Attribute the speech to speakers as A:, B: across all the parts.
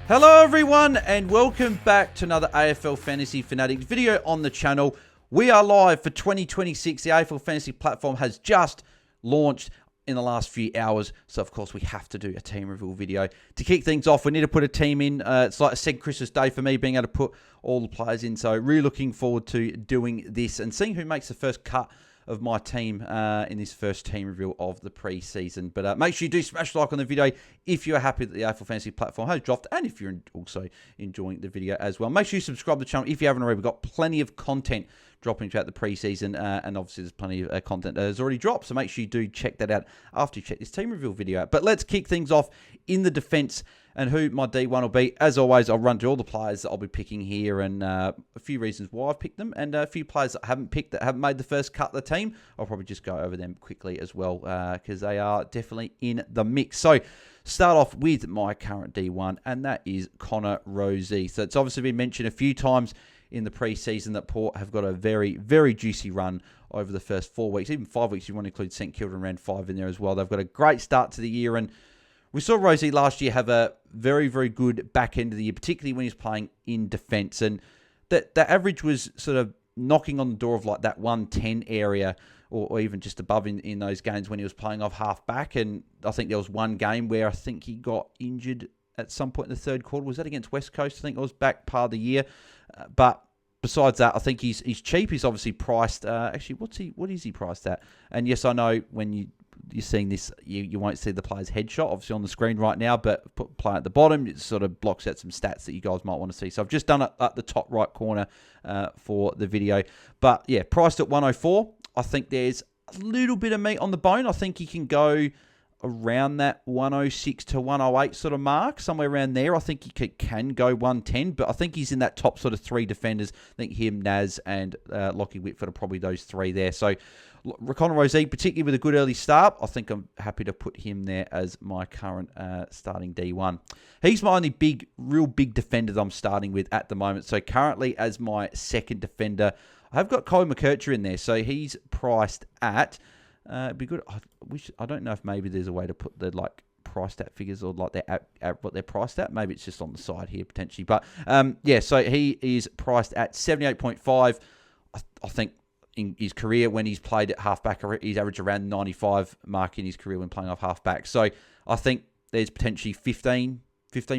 A: Hello everyone and welcome back to another AFL Fantasy Fanatics video on the channel. We are live for 2026. The AFL Fantasy platform has just launched in the last few hours. So of course we have to do a team reveal video. To kick things off, we need to put a team in. It's like a second Christmas day for me, being able to put all the players in. So really looking forward to doing this and seeing who makes the first cut of my team in this first team reveal of the pre-season. But make sure you do smash the like on the video if you're happy that the AFL Fantasy platform has dropped and if you're also enjoying the video as well. Make sure you subscribe to the channel if you haven't already. We've got plenty of content dropping throughout the pre-season and obviously there's plenty of content that has already dropped, so make sure you do check that out after you check this team reveal video out. But let's kick things off in the defence and who my D1 will be. As always, I'll run through all the players that I'll be picking here and a few reasons why I've picked them and a few players that I haven't picked that haven't made the first cut of the team. I'll probably just go over them quickly as well because they are definitely in the mix. So start off with my current D1 and that is Connor Rozee. So it's obviously been mentioned a few times in the pre-season that Port have got a very, very juicy run over the first 4 weeks, even 5 weeks if you want to include St Kilda and round 5 in there as well. They've got a great start to the year and we saw Rozee last year have a very, very good back end of the year, particularly when he was playing in defence. And that average was sort of knocking on the door of like that 110 area or even just above in those games when he was playing off half back. And I think there was one game where I think he got injured at some point in the third quarter. Was that against West Coast? I think it was back part of the year. But besides that, I think he's cheap. He's obviously priced. Actually, what is he priced at? And yes, I know when you're seeing this, you won't see the player's headshot obviously on the screen right now, but put play at the bottom, it sort of blocks out some stats that you guys might want to see. So I've just done it at the top right corner for the video. But yeah, priced at 104. I think there's a little bit of meat on the bone. I think he can go around that 106 to 108 sort of mark, somewhere around there. I think he can go 110, but I think he's in that top sort of three defenders. I think him, Naz, and Lockie Whitford are probably those three there. So Connor Rozee, particularly with a good early start, I think I'm happy to put him there as my current starting D1. He's my only real big defender that I'm starting with at the moment. So currently as my second defender, I've got Cole McKercher in there. So he's priced at... it'd be good. I don't know if maybe there's a way to put the price stat figures or like what they're priced at. Maybe it's just on the side here potentially. But yeah, so he is priced at 78.5. I think in his career when he's played at halfback, he's averaged around 95 mark in his career when playing off halfback. So I think there's potentially 15,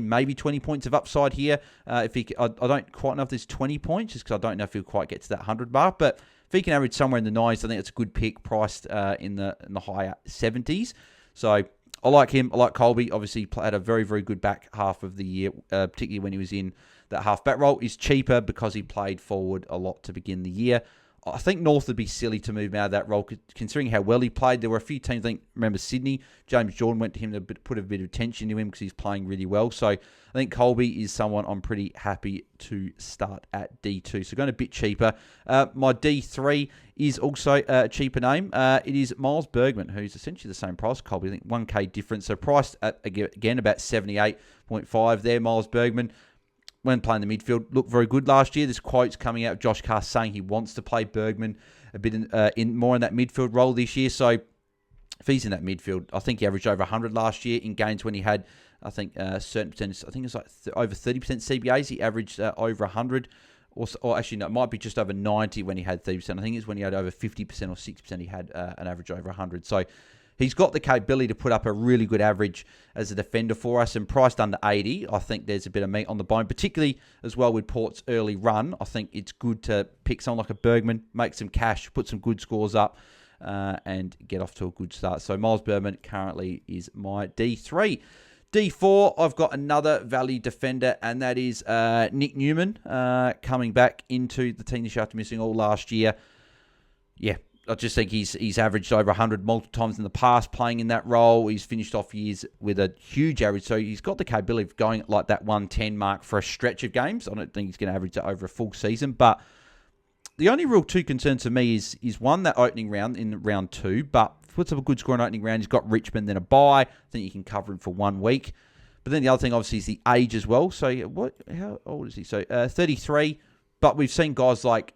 A: maybe 20 points of upside here. If he, I don't quite know if there's 20 points, just because I don't know if he'll quite get to that 100 mark. But if he can average somewhere in the 90s, I think it's a good pick, priced in the higher 70s. So I like him. I like Colby. Obviously, had a very, very good back half of the year, particularly when he was in that half-back role. He's cheaper because he played forward a lot to begin the year. I think North would be silly to move him out of that role, considering how well he played. There were a few teams, I think, remember Sydney, James Jordan went to him to put a bit of attention to him because he's playing really well. So I think Colby is someone I'm pretty happy to start at D2. So going a bit cheaper. My D3 is also a cheaper name. It is Miles Bergman, who's essentially the same price as Colby. I think 1K difference. So priced at, again, about 78.5 there, Miles Bergman. When playing the midfield, looked very good last year. There's quotes coming out of Josh Carr saying he wants to play Bergman a bit more in that midfield role this year. So if he's in that midfield, I think he averaged over 100 last year in games when he had, I think, a certain percentage. I think it was like over 30% CBAs. He averaged over 100. Or actually, no, it might be just over 90 when he had 30%. I think it's when he had over 50% or 60%, he had an average over 100. So he's got the capability to put up a really good average as a defender for us, and priced under 80, I think there's a bit of meat on the bone, particularly as well with Port's early run. I think it's good to pick someone like a Bergman, make some cash, put some good scores up, and get off to a good start. So Miles Bergman currently is my D3. D4, I've got another value defender, and that is Nick Newman coming back into the team this year after missing all last year. Yeah, I just think he's averaged over 100 multiple times in the past playing in that role. He's finished off years with a huge average, so he's got the capability of going at like that 110 mark for a stretch of games. I don't think he's going to average that over a full season, but the only real two concerns for me is one, that opening round in round 2, but puts up a good score in opening round. He's got Richmond, then a bye. I think you can cover him for 1 week. But then the other thing, obviously, is the age as well. So how old is he? So 33, but we've seen guys like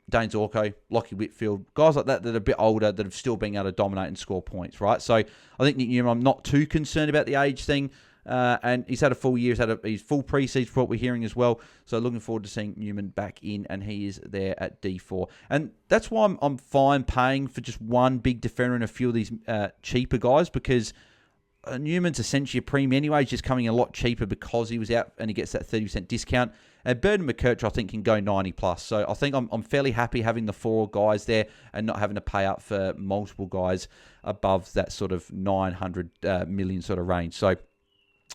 A: Dane Zorko, Lockie Whitfield, guys like that are a bit older that have still been able to dominate and score points, right? So I think Nick Newman, I'm not too concerned about the age thing. And he's had a full year. He's had his full pre-season for what we're hearing as well. So looking forward to seeing Newman back in, and he is there at D4. And that's why I'm fine paying for just one big defender and a few of these cheaper guys, because Newman's essentially a premium anyway. He's just coming a lot cheaper because he was out and he gets that 30% discount. And Bird and McKercher, I think, can go 90 plus. So I think I'm fairly happy having the 4 guys there and not having to pay up for multiple guys above that sort of 900 million sort of range. So I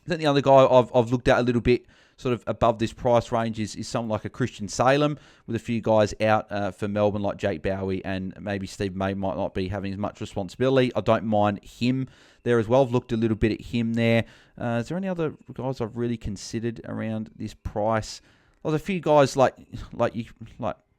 A: think the other guy I've looked at a little bit sort of above this price range is someone like a Christian Salem, with a few guys out for Melbourne like Jake Bowie, and maybe Steve May might not be having as much responsibility. I don't mind him there as well. I've looked a little bit at him there. Is there any other guys I've really considered around this price? There's a few guys like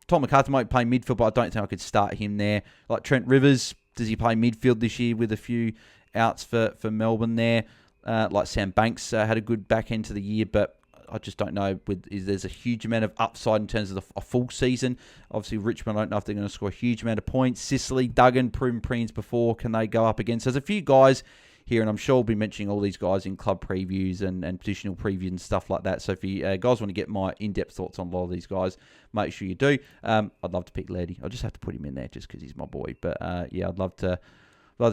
A: Tom McCarthy might play midfield, but I don't think I could start him there. Like Trent Rivers, does he play midfield this year with a few outs for Melbourne there? Like Sam Banks had a good back end to the year, but I just don't know. There's a huge amount of upside in terms of a full season. Obviously, Richmond, I don't know if they're going to score a huge amount of points. Sicily, Duggan, proven preens before. Can they go up against? So there's a few guys here, and I'm sure I'll be mentioning all these guys in club previews and positional previews and stuff like that. So if you guys want to get my in-depth thoughts on a lot of these guys, make sure you do. I'd love to pick Lairdy. I'll just have to put him in there just because he's my boy. But yeah, I'd love to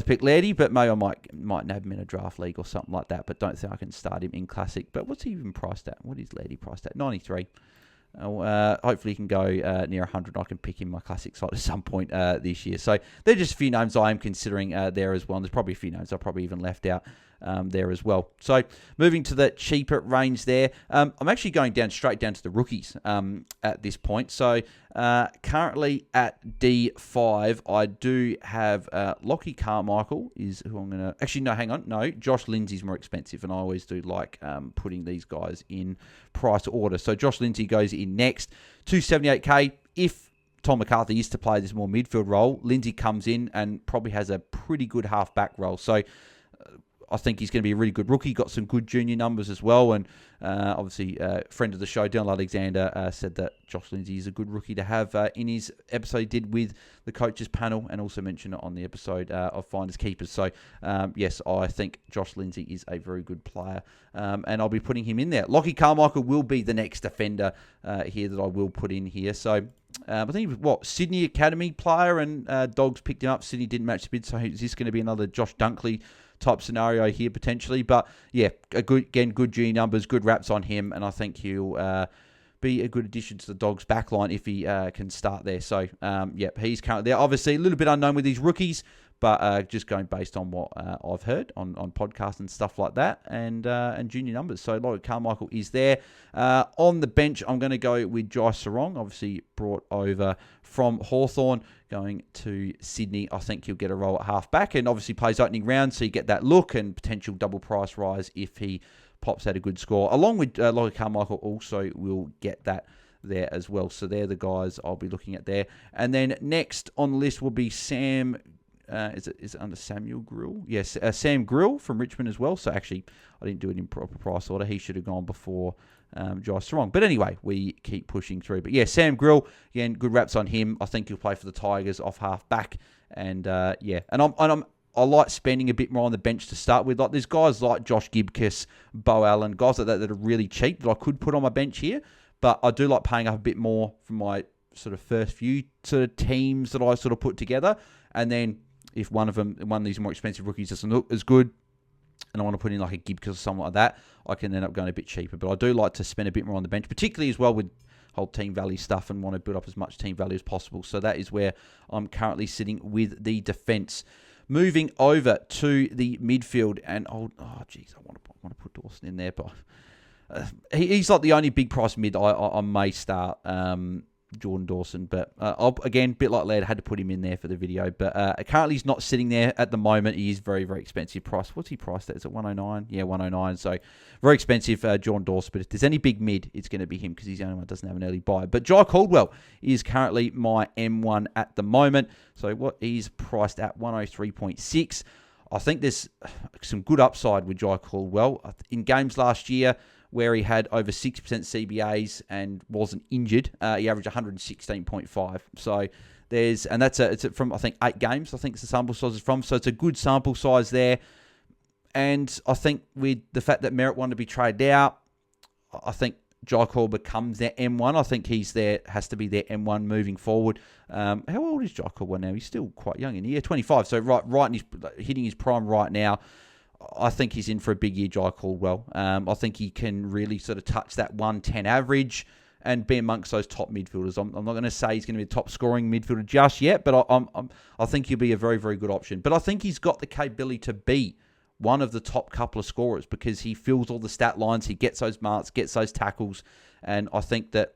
A: pick Lairdy, but maybe I might have him in a draft league or something like that, but don't think I can start him in Classic. But what's he even priced at? What is Lairdy priced at? 93. Hopefully he can go near 100. I can pick him in my Classic side at some point this year. So they're just a few names I am considering there as well. And there's probably a few names I probably even left out there as well. So moving to the cheaper range there, I'm actually going straight down to the rookies at this point. So currently at D5, I do have Lockie Carmichael is who I'm going to... Actually, no, hang on. No, Josh Lindsay's more expensive, and I always do like putting these guys in price order. So Josh Lindsay goes in next, 278k. If Tom McCarthy is to play this more midfield role, Lindsay comes in and probably has a pretty good half-back role. So I think he's going to be a really good rookie. Got some good junior numbers as well. And obviously, friend of the show, Dylan Alexander, said that Josh Lindsay is a good rookie to have in his episode he did with the coaches panel, and also mentioned it on the episode of Finders Keepers. So, yes, I think Josh Lindsay is a very good player, and I'll be putting him in there. Lockie Carmichael will be the next defender here that I will put in here. So, I think he was, Sydney Academy player, and Dogs picked him up. Sydney didn't match the bid, so is this going to be another Josh Dunkley type scenario here potentially? But yeah, good junior numbers, good raps on him, and I think he'll be a good addition to the Dogs backline if he can start there. So he's currently there. Obviously a little bit unknown with these rookies, but just going based on what I've heard on podcasts and stuff like that, and junior numbers. So Lockie Carmichael is there. On the bench, I'm going to go with Jai Sarong, obviously brought over from Hawthorn, going to Sydney. I think he'll get a role at half-back, and obviously plays opening round, so you get that look and potential double price rise if he pops out a good score. Along with Lockie Carmichael also will get that there as well. So they're the guys I'll be looking at there. And then next on the list will be Sam... is it under Samuel Grill? Yes, Sam Grill from Richmond as well. So actually, I didn't do it in proper price order. He should have gone before Jai Sarong. But anyway, we keep pushing through. But yeah, Sam Grill, again, good raps on him. I think he'll play for the Tigers off half back. And I like spending a bit more on the bench to start with. Like there's guys like Josh Gibkiss, Bo Allen, guys like that are really cheap that I could put on my bench here. But I do like paying up a bit more for my sort of first few sort of teams that I sort of put together. And then if one of these more expensive rookies doesn't look as good, and I want to put in like a Gibkiss or something like that, I can end up going a bit cheaper. But I do like to spend a bit more on the bench, particularly as well with whole team value stuff, and want to build up as much team value as possible. So that is where I'm currently sitting with the defence. Moving over to the midfield, and I want to put Dawson in there, but he's like the only big price mid I may start. Jordan Dawson, but again, a bit like Laird, had to put him in there for the video, but currently he's not sitting there at the moment. He is very, very expensive price. What's he priced at? Is it 109? Yeah, 109. So very expensive, Jordan Dawson, but if there's any big mid, it's going to be him because he's the only one that doesn't have an early buy. But Jai Caldwell is currently my M1 at the moment. So what he's priced at 103.6. I think there's some good upside with Jai Caldwell. In games last year, where he had over 60% CBAs and wasn't injured, he averaged 116.5. So it's from I think 8 games. I think it's the sample size is from. So it's a good sample size there. And I think with the fact that Merritt wanted to be traded out, I think Jai Caldwell becomes their M1. I think has to be their M1 moving forward. How old is Jai Caldwell now? He's still quite young in the year, 25. So right hitting his prime right now. I think he's in for a big year, Jai Caldwell. I think he can really sort of touch that 110 average and be amongst those top midfielders. I'm not going to say he's going to be a top scoring midfielder just yet, but I think he'll be a very, very good option. But I think he's got the capability to be one of the top couple of scorers because he fills all the stat lines, he gets those marks, gets those tackles, and I think that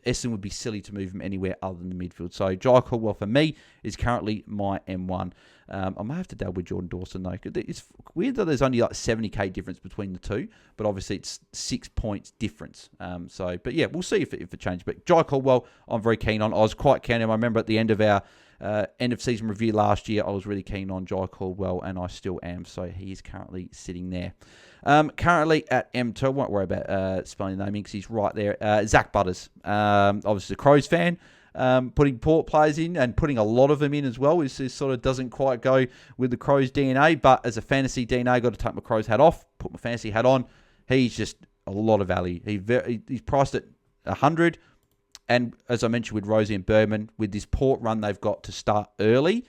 A: Essendon would be silly to move him anywhere other than the midfield. So Jai Caldwell for me is currently my M1. I may have to dabble with Jordan Dawson though. It's weird that there's only like 70k difference between the two, but obviously it's 6 points difference. But yeah, we'll see if it changes. But Jai Caldwell, I'm very keen on. I was quite keen. I remember at the end of our end of season review last year, I was really keen on Jai Caldwell, and I still am. So he is currently sitting there. Currently at M2, I won't worry about spelling the name because he's right there. Zach Butters, obviously a Crows fan, putting Port players in and putting a lot of them in as well. This sort of doesn't quite go with the Crows DNA, but as a fantasy DNA, I've got to take my Crows hat off, put my fantasy hat on. He's just a lot of value. He's priced at 100. And as I mentioned with Rosie and Bergman, with this Port run they've got to start early,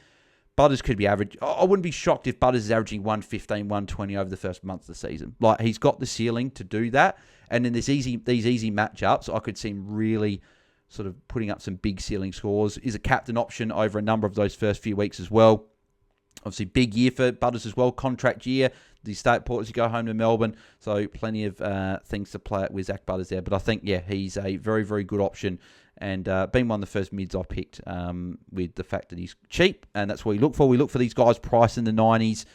A: Butters could be average. I wouldn't be shocked if Butters is averaging 115, 120 over the first month of the season. Like, he's got the ceiling to do that. And in these easy matchups, I could see him really sort of putting up some big ceiling scores. Is a captain option over a number of those first few weeks as well. Obviously, big year for Butters as well. Contract year. The state Port as you go home to Melbourne. So plenty of things to play with Zach Butters there. But I think, yeah, he's a very, very good option. And being one of the first mids I picked with the fact that he's cheap. And that's what we look for. We look for these guys priced in the 90s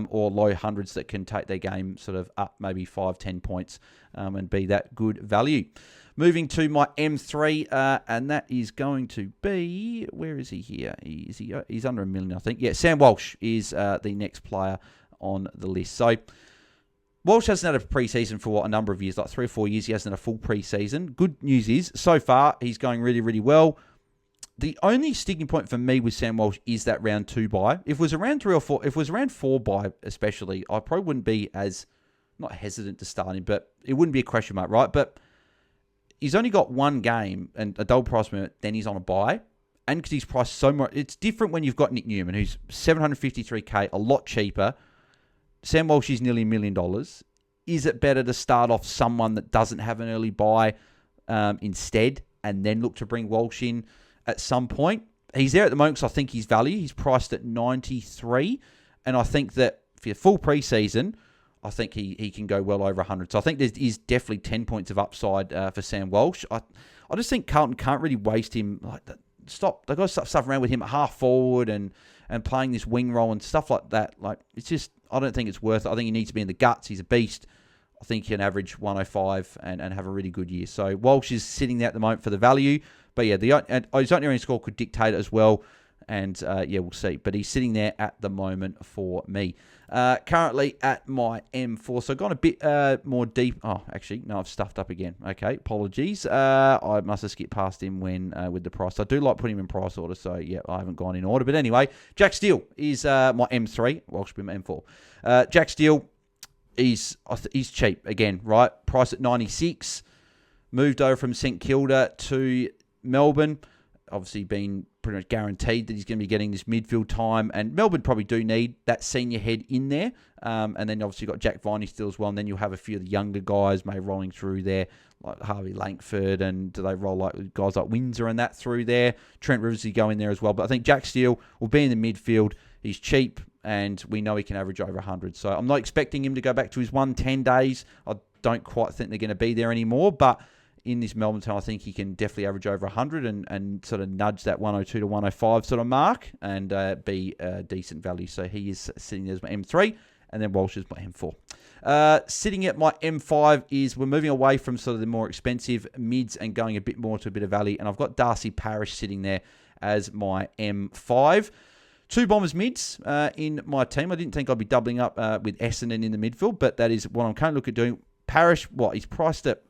A: or low hundreds that can take their game sort of up maybe 5-10 points and be that good value. Moving to my M3, and that is going to be... Where is he here? He's under $1 million, I think. Yeah, Sam Walsh is the next player on the list. So Walsh hasn't had a preseason for a number of years, like 3 or 4 years. He hasn't had a full preseason. Good news is, so far, he's going really, really well. The only sticking point for me with Sam Walsh is that round 2 bye. If it was around 3 or 4, if it was around 4 bye especially, I probably wouldn't be as, not hesitant to start him, but it wouldn't be a question mark, right? But he's only got one game and a double price movement, then he's on a bye. And because he's priced so much, it's different when you've got Nick Newman, who's $753k, a lot cheaper. Sam Walsh is nearly $1 million. Is it better to start off someone that doesn't have an early buy instead and then look to bring Walsh in at some point? He's there at the moment because I think he's value. He's priced at 93. And I think that for your full preseason, I think he can go well over 100. So I think there is definitely 10 points of upside for Sam Walsh. I just think Carlton can't really waste him. Like that. They've got to stop stuff around with him at half forward and playing this wing role and stuff like that. Like, it's just, I don't think it's worth it. I think he needs to be in the guts. He's a beast. I think he can average 105 and have a really good year. So Walsh is sitting there at the moment for the value. But yeah, his own score could dictate it as well. And yeah, we'll see. But he's sitting there at the moment for me. Currently at my M4. So I've gone a bit more deep. Oh, actually, no, I've stuffed up again. Okay, apologies. I must have skipped past him when with the price. I do like putting him in price order. So yeah, I haven't gone in order. But anyway, Jack Steele is my M3. Walsh will be my M4. Jack Steele, he's cheap again, right? Price at 96. Moved over from St Kilda to Melbourne. Obviously been pretty much guaranteed that he's going to be getting this midfield time. And Melbourne probably do need that senior head in there. And then obviously you've got Jack Viney still as well. And then you'll have a few of the younger guys maybe rolling through there, like Harvey Langford. And do they roll like guys like Windsor and that through there? Trent Rivers will go in there as well. But I think Jack Steele will be in the midfield. He's cheap and we know he can average over 100. So I'm not expecting him to go back to his 110 days. I don't quite think they're going to be there anymore. But in this Melbourne town, I think he can definitely average over 100 and sort of nudge that 102 to 105 sort of mark and be a decent value. So he is sitting there as my M3, and then Walsh is my M4. Sitting at my M5 is we're moving away from sort of the more expensive mids and going a bit more to a bit of value. And I've got Darcy Parish sitting there as my M5. 2 Bombers mids in my team. I didn't think I'd be doubling up with Essendon in the midfield, but that is what I'm currently looking at doing. Parish, he's priced at...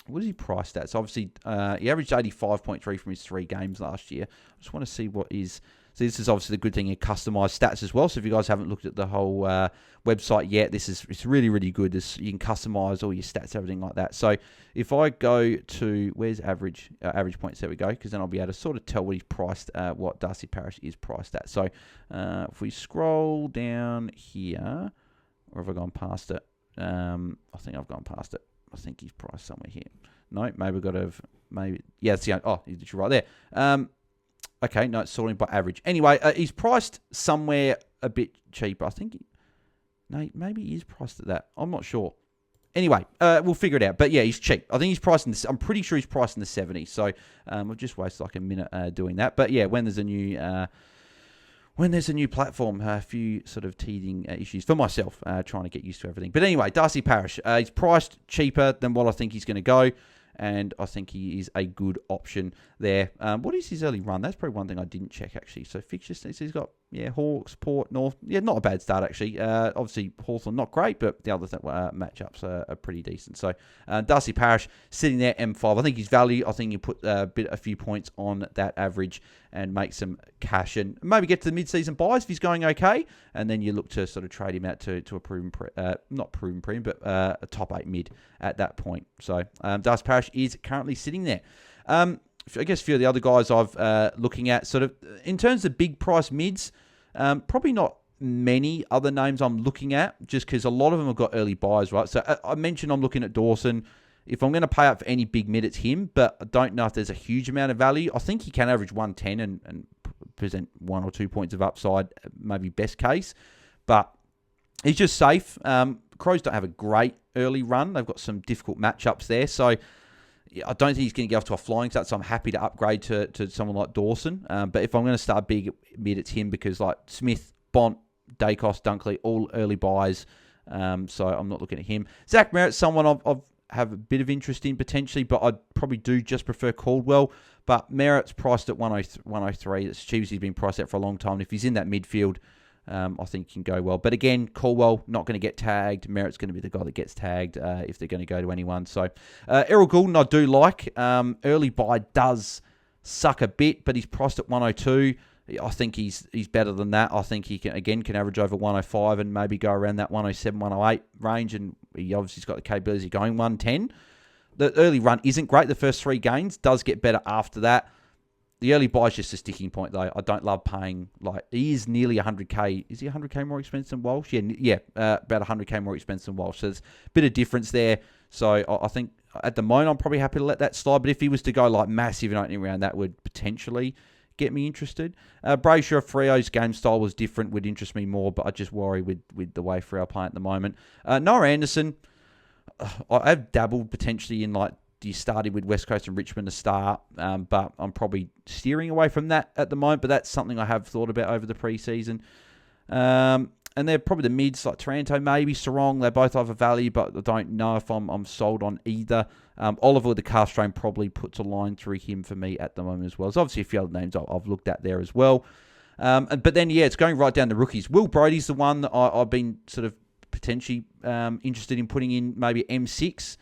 A: What is he priced at? So obviously, he averaged 85.3 from his 3 games last year. I just want to see what his So this is obviously the good thing in customized stats as well. So if you guys haven't looked at the whole website yet, it's really, really good. You can customize all your stats, everything like that. So if I go to, where's average points? There we go, because then I'll be able to sort of tell what he's priced, what Darcy Parish is priced at. So if we scroll down here, or have I gone past it? I think I've gone past it. I think he's priced somewhere here. No, maybe we've got to have, maybe, yeah, it's the, oh, he's right there. Okay, no, it's sorting by average. Anyway, he's priced somewhere a bit cheaper. I think, maybe he is priced at that. I'm not sure. Anyway, we'll figure it out. But yeah, he's cheap. I think he's priced in this. I'm pretty sure he's priced in the 70s. So I've just wasted like a minute doing that. But yeah, when there's a new platform, a few sort of teething issues for myself, trying to get used to everything. But anyway, Darcy Parish, he's priced cheaper than what I think he's going to go. And I think he is a good option there. What is his early run? That's probably one thing I didn't check, actually. So fixtures, he's got, Hawks, Port, North. Yeah, not a bad start, actually. Obviously, Hawthorn not great, but the other matchups are pretty decent. So Darcy Parish sitting there, M5. I think his value, I think you put a few points on that average and make some cash and maybe get to the mid-season buys if he's going okay. And then you look to sort of trade him out to a proven, not proven premium, but a top 8 mid at that point. So Darcy Parish is currently sitting there. I guess a few of the other guys I've looking at, sort of in terms of big price mids, probably not many other names I'm looking at, just because a lot of them have got early buys, right? So I mentioned I'm looking at Dawson. If I'm going to pay up for any big mid, it's him, but I don't know if there's a huge amount of value. I think he can average 110 and present 1 or 2 points of upside, maybe best case, but he's just safe. Crows don't have a great early run. They've got some difficult matchups there, so I don't think he's going to get off to a flying start, so I'm happy to upgrade to someone like Dawson. But if I'm going to start big mid, it's him, because like Smith, Bont, Dacos, Dunkley, all early buys. So I'm not looking at him. Zach Merritt's someone I've have a bit of interest in potentially, but I'd probably do just prefer Caldwell. But Merritt's priced at 103. It's cheap as he's been priced at for a long time. If he's in that midfield, I think he can go well. But again, Caldwell not going to get tagged. Merritt's going to be the guy that gets tagged if they're going to go to anyone. So Errol Goulden I do like. Early buy does suck a bit, but he's priced at 102. I think he's better than that. I think he can average over 105 and maybe go around that 107, 108 range, and he obviously has got the capability of going 110. The early run isn't great. The first 3 games does get better after that. The early buy is just a sticking point, though. I don't love paying, like, he is nearly 100k. Is he 100k more expensive than Walsh? Yeah, about 100k more expensive than Walsh. So there's a bit of difference there. So I think at the moment I'm probably happy to let that slide. But if he was to go like massive in opening round, that would potentially get me interested. Brayshaw, Freo's game style was different, would interest me more, but I just worry with the way Freo playing at the moment. Noah Anderson, I've dabbled potentially in, like, you started with West Coast and Richmond to start, but I'm probably steering away from that at the moment, but that's something I have thought about over the preseason. And they're probably the mids, like Taranto, maybe Sarong. They both have a value, but I don't know if I'm sold on either. Oliver with the calf strain probably puts a line through him for me at the moment as well. There's obviously a few other names I've looked at there as well. But then, yeah, it's going right down the rookies. Will Brodie's the one that I've been sort of potentially interested in putting in maybe M6.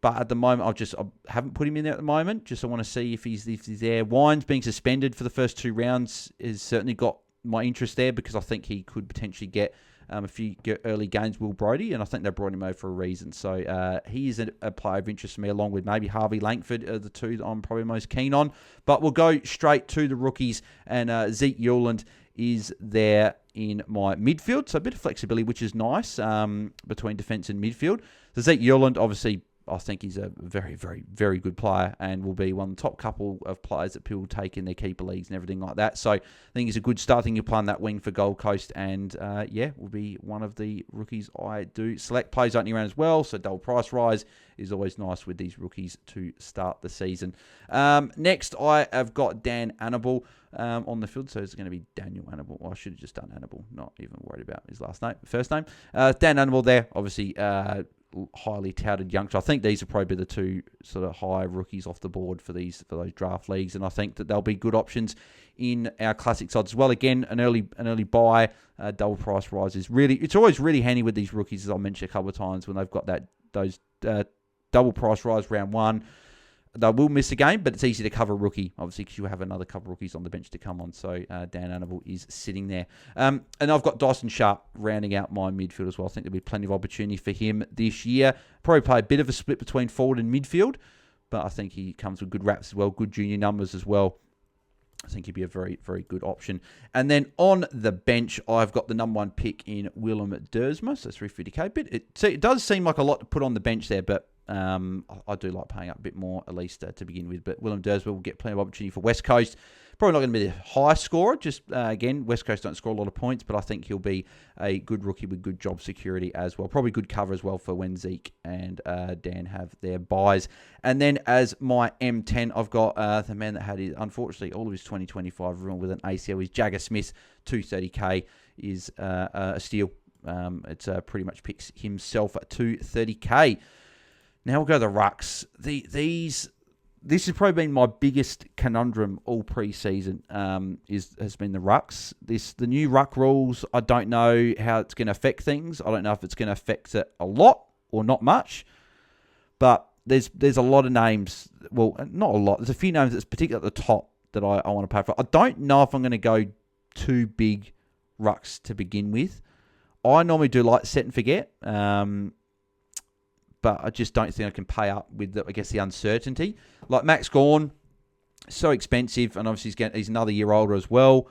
A: But at the moment, I haven't put him in there at the moment. Just I want to see if he's there. Wines being suspended for the first 2 rounds has certainly got my interest there, because I think he could potentially get a few early gains, Will Brodie, and I think they brought him over for a reason. So he is a player of interest to me, along with maybe Harvey Langford, are the two that I'm probably most keen on. But we'll go straight to the rookies, and Zeke Yuland is there in my midfield. So a bit of flexibility, which is nice, between defence and midfield. So Zeke Yuland, obviously, I think he's a very, very, very good player and will be one of the top couple of players that people take in their keeper leagues and everything like that. So I think he's a good start. I think you're playing that wing for Gold Coast, and will be one of the rookies I do select. Plays opening round as well, so double price rise is always nice with these rookies to start the season. Next, I have got Dan Annable on the field, so it's going to be Daniel Annable. Well, I should have just done Annable, not even worried about his first name. Dan Annable there, obviously highly touted youngster. I think these are probably the 2 sort of high rookies off the board for those draft leagues, and I think that they'll be good options in our classic sides as well. Again, an early buy, double price rise is it's always really handy with these rookies, as I mentioned a couple of times, when they've got those double price rise round 1. they will miss a game, but it's easy to cover a rookie, obviously, because you have another couple of rookies on the bench to come on. So Dan Annable is sitting there. And I've got Dyson Sharp rounding out my midfield as well. I think there'll be plenty of opportunity for him this year. Probably play a bit of a split between forward and midfield, but I think he comes with good raps as well, good junior numbers as well. I think he'd be a very, very good option. And then on the bench, I've got the number 1 pick in Willem Dersma, so 350k. But it does seem like a lot to put on the bench there, but I do like paying up a bit more, at least to begin with. But Willem Dersma will get plenty of opportunity for West Coast. Probably not going to be the high scorer. Just, again, West Coast don't score a lot of points, but I think he'll be a good rookie with good job security as well. Probably good cover as well for when Zeke and Dan have their buys. And then as my M10, I've got the man that had, unfortunately, all of his 2025 ruined with an ACL is Jagger Smith. 230k is a steal. It's pretty much picks himself at 230k. Now we'll go to the rucks. This has probably been my biggest conundrum all pre-season. Has been the rucks. The new ruck rules. I don't know how it's going to affect things. I don't know if it's going to affect it a lot or not much. But there's a lot of names. Well, not a lot. There's a few names that's particularly at the top that I want to pay for. I don't know if I'm going to go too big rucks to begin with. I normally do like set and forget. But I just don't think I can pay up with, the uncertainty. Like Max Gawn, so expensive, and obviously he's another year older as well.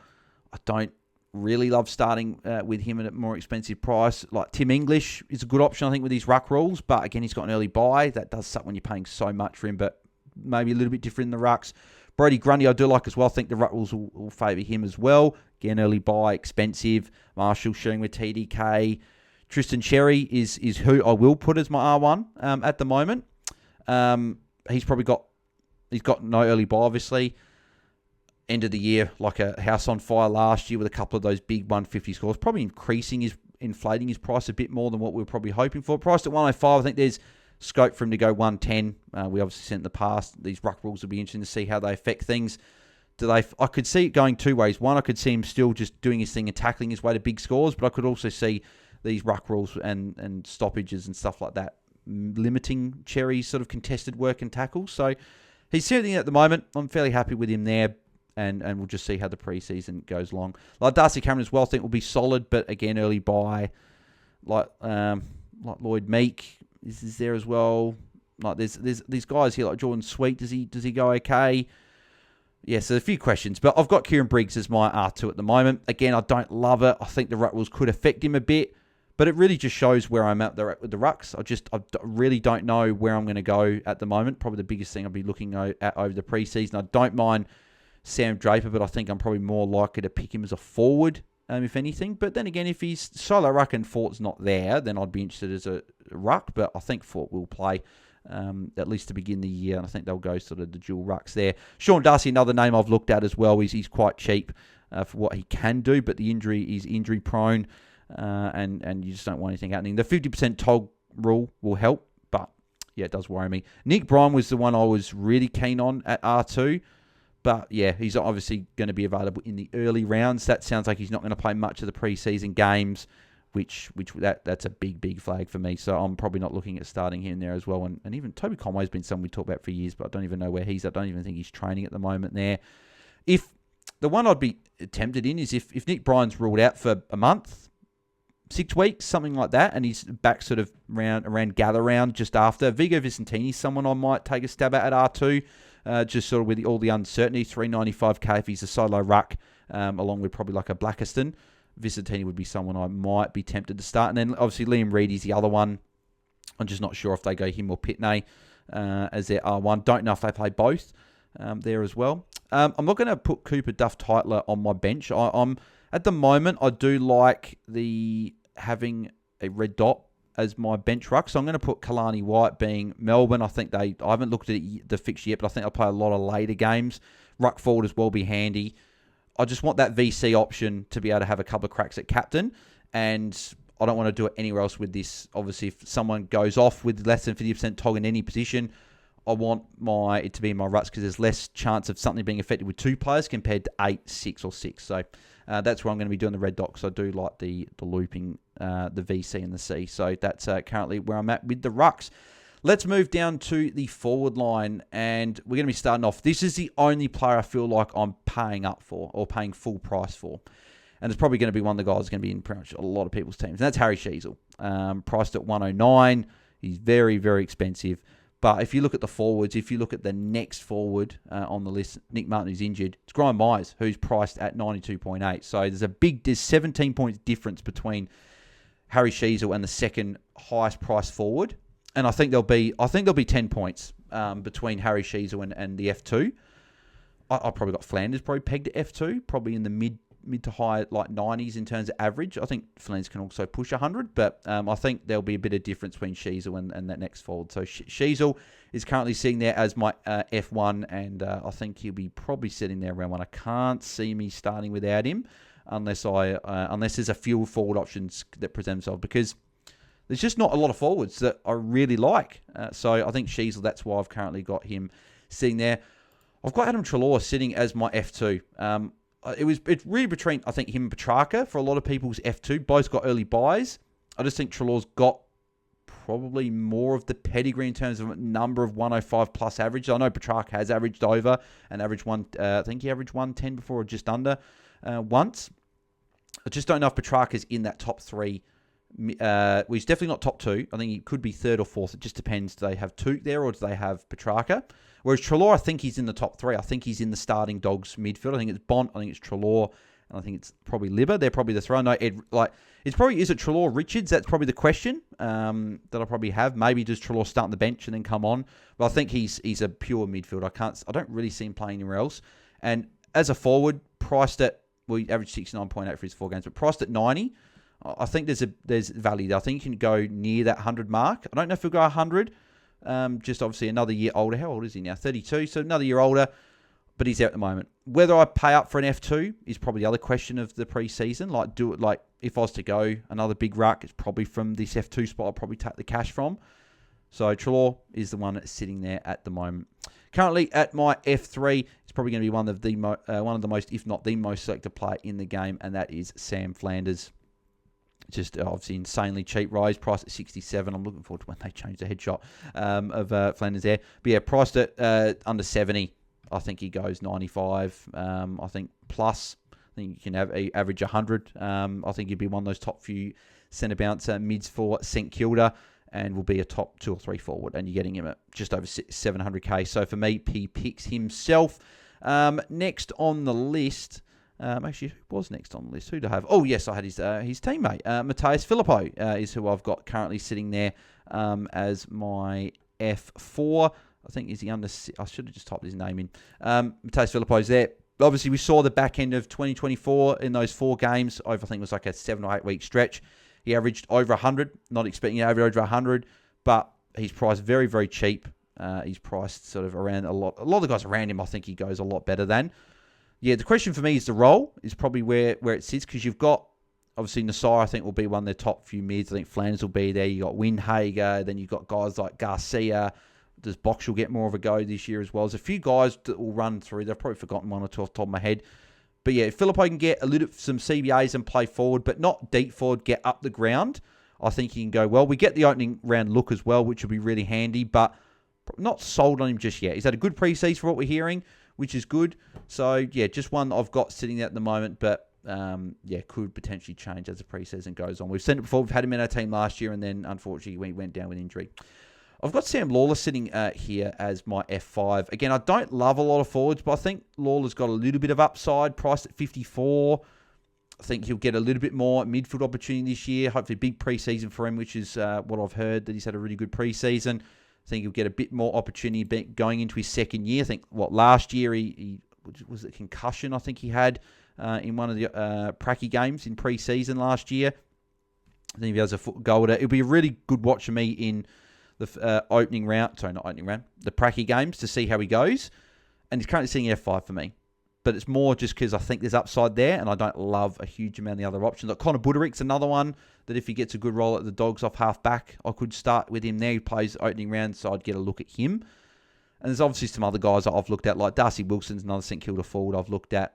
A: I don't really love starting with him at a more expensive price. Like Tim English is a good option, I think, with these ruck rules, but again, he's got an early buy. That does suck when you're paying so much for him, but maybe a little bit different in the rucks. Brody Grundy, I do like as well. I think the ruck rules will favour him as well. Again, early buy, expensive. Marshall sharing with TDK. Tristan Cherry is who I will put as my R1 at the moment. He's got no early buy, obviously. End of the year, like a house on fire last year with a couple of those big 150 scores. Probably inflating his price a bit more than what we were probably hoping for. Priced at 105, I think there's scope for him to go 110. We obviously sent in the past. These ruck rules will be interesting to see how they affect things. I could see it going two ways. One, I could see him still just doing his thing and tackling his way to big scores, but I could also see these ruck rules and stoppages and stuff like that limiting Cherry's sort of contested work and tackles. So he's sitting at the moment. I'm fairly happy with him there, and we'll just see how the preseason goes along. Like Darcy Cameron as well, I think will be solid, but again, early buy. Like Lloyd Meek is there as well. Like there's these guys here like Jordan Sweet. Does he go okay? Yeah, so a few questions, but I've got Kieran Briggs as my R2 at the moment. Again, I don't love it. I think the ruck rules could affect him a bit. But it really just shows where I'm at with the rucks. I really don't know where I'm going to go at the moment. Probably the biggest thing I'll be looking at over the preseason. I don't mind Sam Draper, but I think I'm probably more likely to pick him as a forward, if anything. But then again, if he's solo ruck and Fort's not there, then I'd be interested as a ruck. But I think Fort will play, at least to begin the year. And I think they'll go sort of the dual rucks there. Sean Darcy, another name I've looked at as well. He's quite cheap for what he can do, but he's injury prone. And you just don't want anything happening. The 50% tog rule will help, but yeah, it does worry me. Nick Bryan was the one I was really keen on at R2, but yeah, he's obviously going to be available in the early rounds. That sounds like he's not going to play much of the preseason games, which that's a big flag for me. So I'm probably not looking at starting him there as well. And even Toby Conway's been someone we talked about for years, but I don't even know where he's at. I don't even think he's training at the moment there. If the one I'd be tempted in is if Nick Bryan's ruled out for a month, 6 weeks, something like that, and he's back sort of around gather round just after. Vigo Vicentini's someone I might take a stab at R2, just sort of with all the uncertainty. 395k if he's a solo ruck, along with probably like a Blackiston. Vicentini would be someone I might be tempted to start. And then obviously Liam Reid is the other one. I'm just not sure if they go him or Pitney as their R1. Don't know if they play both there as well. I'm not going to put Cooper Duff Titler on my bench. I'm at the moment, I do like having a red dot as my bench ruck. So I'm going to put Kalani White being Melbourne. I haven't looked at the fixture yet, but I think I'll play a lot of later games. Ruck forward as well be handy. I just want that VC option to be able to have a couple of cracks at captain, and I don't want to do it anywhere else with this. Obviously, if someone goes off with less than 50% tog in any position, I want it to be in my ruts because there's less chance of something being affected with 2 players compared to 8, 6, or 6. So that's where I'm going to be doing the red dot because I do like the looping, the VC and the C. So that's currently where I'm at with the rucks. Let's move down to the forward line, and we're going to be starting off. This is the only player I feel like I'm paying up for, or paying full price for. And it's probably going to be one of the guys that's going to be in pretty much a lot of people's teams. And that's Harry Sheezel. Priced at 109. He's very, very expensive. But if you look at the forwards, if you look at the next forward on the list, Nick Martin, who's injured, it's Graham Myers, who's priced at 92.8. So there's 17 points difference between Harry Sheezel and the second highest priced forward. And I think there'll be 10 points between Harry Sheezel and the F2. I probably got Flanders probably pegged at F2, probably in the mid to high like 90s in terms of average. I think Flanders can also push 100, but I think there'll be a bit of difference between Sheezel and that next forward. So Sheezel is currently sitting there as my F1, and I think he'll be probably sitting there around 1. I can't see me starting without him unless there's a few forward options that present themselves, because there's just not a lot of forwards that I really like. So I think Sheezel, that's why I've currently got him sitting there. I've got Adam Treloar sitting as my F2. It's really between, I think, him and Petrarca for a lot of people's F2. Both got early buys. I just think Treloar's got probably more of the pedigree in terms of number of 105 plus average. I know Petrarca has averaged over and averaged one. I think he averaged 110 before, or just under once. I just don't know if Petrarca's in that top 3. Well, he's definitely not top 2. I think he could be 3rd or 4th. It just depends. Do they have Tuke there, or do they have Petrarca? Whereas Treloar, I think he's in the top 3. I think he's in the starting Dogs midfield. I think it's Bont, I think it's Treloar, and I think it's probably Libba. They're probably the 3. I know is it Treloar Richards? That's probably the question that I probably have. Maybe does Treloar start on the bench and then come on? But I think he's a pure midfield. I don't really see him playing anywhere else. And as a forward, priced at, well, he averaged 69.8 for his 4 games, but priced at 90. I think there's value there. I think you can go near that 100 mark. I don't know if he'll go 100. Just obviously another year older. How old is he now? 32. So another year older, but he's there at the moment. Whether I pay up for an F2 is probably the other question of the preseason. If I was to go another big ruck, it's probably from this F2 spot I'll probably take the cash from. So Treloar is the one that's sitting there at the moment. Currently at my F3, it's probably going to be one of the most, if not the most selected player in the game, and that is Sam Flanders. Just obviously insanely cheap. Rise priced at 67. I'm looking forward to when they change the headshot of Flanders there. But yeah, priced at under 70. I think he goes 95. I think plus. I think you can have average 100. I think he'd be one of those top few centre bouncer mids for St Kilda, and will be a top 2 or 3 forward. And you're getting him at just over 700k. So for me, he picks himself. Next on the list. Actually, who was next on the list? Who do I have? Oh, yes, I had his teammate. Matthias Filippo is who I've got currently sitting there as my F4. I think is he under... I should have just typed his name in. Matthias Filippo's there. Obviously, we saw the back end of 2024 in those 4 games. I think it was like a 7 or 8 week stretch. He averaged over 100. Not expecting to average over 100, but he's priced very, very cheap. He's priced sort of around a lot of the guys around him, I think he goes a lot better than. Yeah, the question for me is the role is probably where it sits, because you've got, obviously, Nassar, I think, will be one of their top few mids. I think Flanders will be there. You got Windhager. Then you've got guys like Garcia. Does Boxall get more of a go this year as well? There's a few guys that will run through. They've probably forgotten one or two off the top of my head. But yeah, if Filippo can get some CBAs and play forward, but not deep forward, get up the ground, I think he can go well. We get the opening round look as well, which will be really handy, but not sold on him just yet. He's had a good preseason for what we're hearing, which is good. So, yeah, just one that I've got sitting there at the moment, but, could potentially change as the preseason goes on. We've seen it before. We've had him in our team last year, and then, unfortunately, he went down with injury. I've got Sam Lawler sitting here as my F5. Again, I don't love a lot of forwards, but I think Lawler's got a little bit of upside, priced at 54. I think he'll get a little bit more midfield opportunity this year. Hopefully, big preseason for him, which is what I've heard, that he's had a really good preseason. I think he'll get a bit more opportunity going into his second year. I think, last year he was it concussion, I think he had in one of the Pracky games in pre-season last year. I think if he has a go at it, it'll be a really good watch for me in the the Pracky games to see how he goes. And he's currently sitting F5 for me. But it's more just because I think there's upside there, and I don't love a huge amount of the other options. Like Connor Buderick's another one that if he gets a good role at the Dogs off half back, I could start with him there. He plays opening round, so I'd get a look at him. And there's obviously some other guys that I've looked at, like Darcy Wilson's another St Kilda forward I've looked at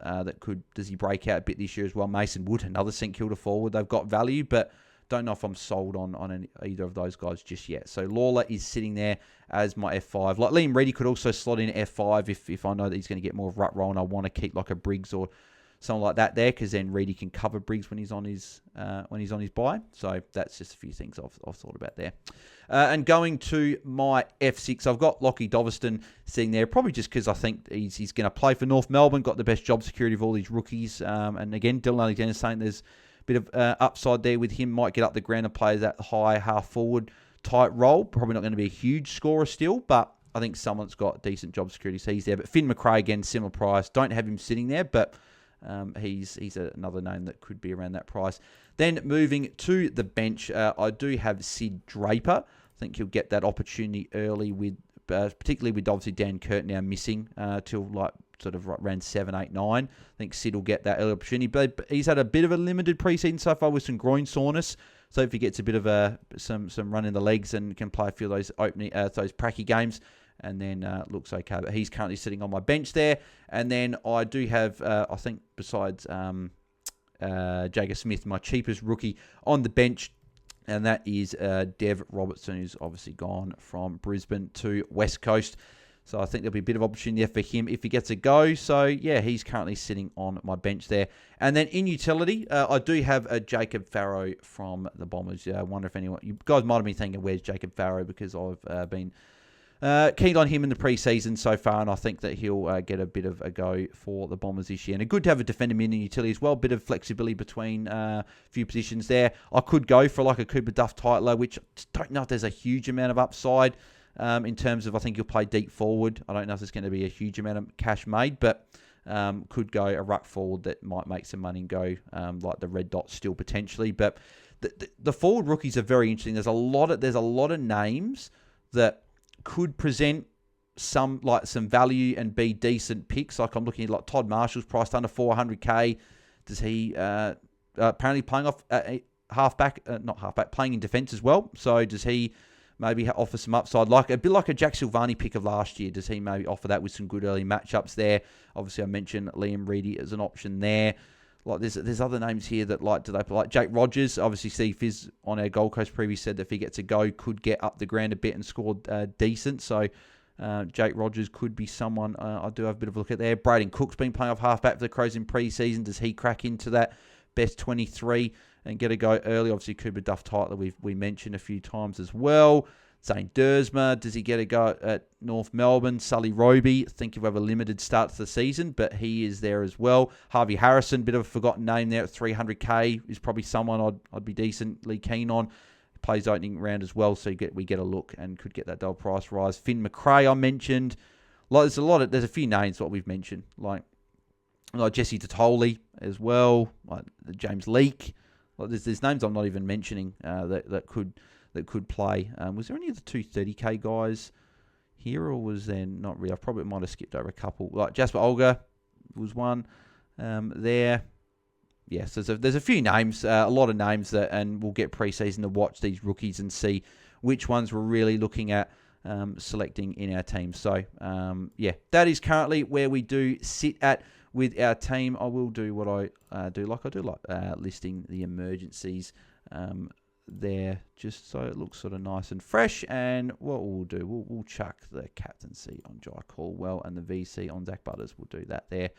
A: does he break out a bit this year as well? Mason Wood, another St Kilda forward. They've got value, but don't know if I'm sold on either of those guys just yet. So Lawler is sitting there as my F5. Like Liam Reedy could also slot in F5 if I know that he's going to get more of Ruck roll and I want to keep like a Briggs or something like that there, because then Reedy can cover Briggs when he's on his bye. So that's just a few things I've thought about there. And going to my F6, I've got Lockie Doveston sitting there, probably just because I think he's going to play for North Melbourne, got the best job security of all these rookies. And again, Dylan Alexander's saying there's a bit of upside there with him, might get up the ground and play that high half forward type role. Probably not going to be a huge scorer still, but I think someone's got decent job security, so he's there. But Finn McRae, again, similar price. Don't have him sitting there, but he's another name that could be around that price. Then moving to the bench, I do have Sid Draper. I think he'll get that opportunity early, with particularly with obviously Dan Kurt now missing till like sort of around 7, 8, 9. I think Sid will get that early opportunity, but he's had a bit of a limited preseason so far with some groin soreness. So if he gets a bit of some run in the legs and can play a few of those opening those pracky games, and then looks okay. But he's currently sitting on my bench there. And then I do have, I think, besides Jagger Smith, my cheapest rookie on the bench, and that is Dev Robertson, who's obviously gone from Brisbane to West Coast. So I think there'll be a bit of opportunity there for him if he gets a go. So, yeah, he's currently sitting on my bench there. And then in utility, I do have a Jacob Farrow from the Bombers. I wonder if anyone... You guys might have been thinking, where's Jacob Farrow? Because I've been keen on him in the preseason so far, and I think that he'll get a bit of a go for the Bombers this year. And it's good to have a defender in utility as well. Bit of flexibility between a few positions there. I could go for like a Cooper Duff titler, which I just don't know if there's a huge amount of upside. In terms of, I think he'll play deep forward. I don't know if there's going to be a huge amount of cash made, but could go a ruck forward that might make some money and go like the red dot still potentially. But the forward rookies are very interesting. There's a lot of names that could present some value and be decent picks. Like I'm looking at like Todd Marshall's priced under 400k. Does he apparently playing off playing in defence as well? So does he maybe offer some upside, like a bit like a Jack Silvani pick of last year? Does he maybe offer that with some good early matchups there? Obviously, I mentioned Liam Reedy as an option there. Like there's other names here that do they play? Like Jake Rogers? Obviously, Steve Fizz on our Gold Coast preview said that if he gets a go, could get up the ground a bit and score decent. So Jake Rogers could be someone I do have a bit of a look at there. Braden Cook's been playing off halfback for the Crows in pre-season. Does he crack into that best 23 and get a go early? Obviously, Cooper Duff titler we mentioned a few times as well. Zane Dersma, does he get a go at North Melbourne? Sully Roby, I think he'll have a limited start to the season, but he is there as well. Harvey Harrison, bit of a forgotten name there at 300k, is probably someone I'd be decently keen on. He plays opening round as well, so we get a look and could get that double price rise. Finn McRae, I mentioned. There's a few names what we've mentioned, like Jesse Tatoli as well, like James Leake. There's names I'm not even mentioning that could play. Was there any of the 230k guys here, or was there not really? I probably might have skipped over a couple. Like Jasper Olga was one there. Yes, there's a few names, a lot of names and we'll get preseason to watch these rookies and see which ones we're really looking at selecting in our team. So that is currently where we do sit at with our team. I will do what I do like listing the emergencies there, just so it looks sort of nice and fresh. And what we'll do, we'll chuck the captaincy on Jai Caldwell and the VC on Zach Butters. We'll do that there.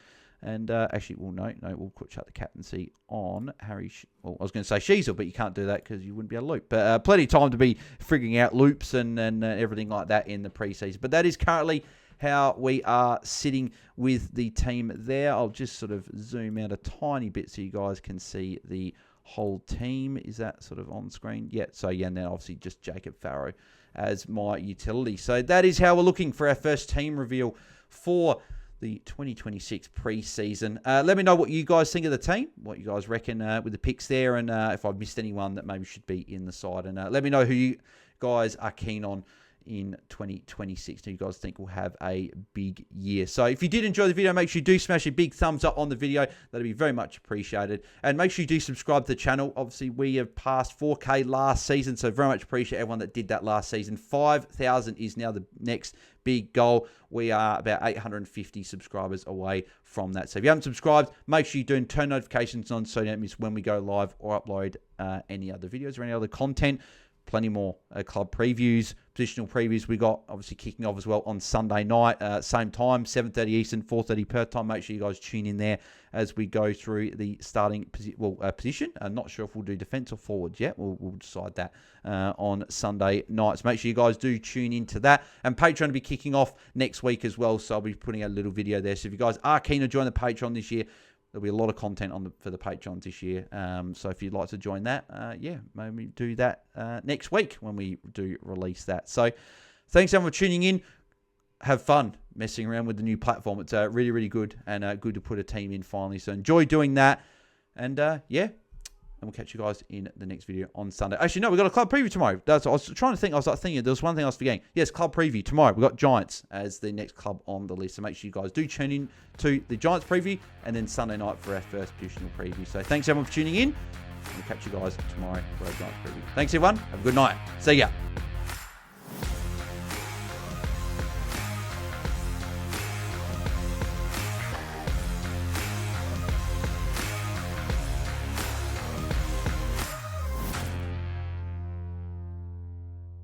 A: And actually, we'll chuck the captaincy on Harry. I was going to say Sheasel, but you can't do that because you wouldn't be able to loop. But plenty of time to be figuring out loops and everything like that in the preseason. But that is currently how we are sitting with the team there. I'll just sort of zoom out a tiny bit so you guys can see the whole team. Is that sort of on screen? Yeah. So and then obviously just Jacob Farrow as my utility. So that is how we're looking for our first team reveal for the 2026 preseason. Let me know what you guys think of the team, what you guys reckon with the picks there, and if I've missed anyone that maybe should be in the side. And let me know who you guys are keen on in 2026. Do you guys think we'll have a big year? So if you did enjoy the video, make sure you do smash a big thumbs up on the video. That'd be very much appreciated. And make sure you do subscribe to the channel. Obviously, we have passed 4K last season, so very much appreciate everyone that did that last season. 5,000 is now the next big goal. We are about 850 subscribers away from that. So if you haven't subscribed, make sure you do and turn notifications on so you don't miss when we go live or upload any other videos or any other content. Plenty more club previews, positional previews. We got obviously kicking off as well on Sunday night, same time, 7:30 Eastern, 4:30 Perth time. Make sure you guys tune in there as we go through the starting position. I'm not sure if we'll do defence or forwards yet. We'll decide that on Sunday night. So make sure you guys do tune into that. And Patreon will be kicking off next week as well. So I'll be putting out a little video there. So if you guys are keen to join the Patreon this year, there'll be a lot of content for the Patreons this year. So if you'd like to join that, maybe do that next week when we do release that. So thanks everyone for tuning in. Have fun messing around with the new platform. It's really, really good and good to put a team in finally. So enjoy doing that. And and we'll catch you guys in the next video on Sunday. Actually, no, we've got a club preview tomorrow. I was trying to think. I was thinking there was one thing I was forgetting. Yes, club preview tomorrow. We've got Giants as the next club on the list. So make sure you guys do tune in to the Giants preview and then Sunday night for our first positional preview. So thanks everyone for tuning in. We'll catch you guys tomorrow for our Giants preview. Thanks everyone. Have a good night. See ya.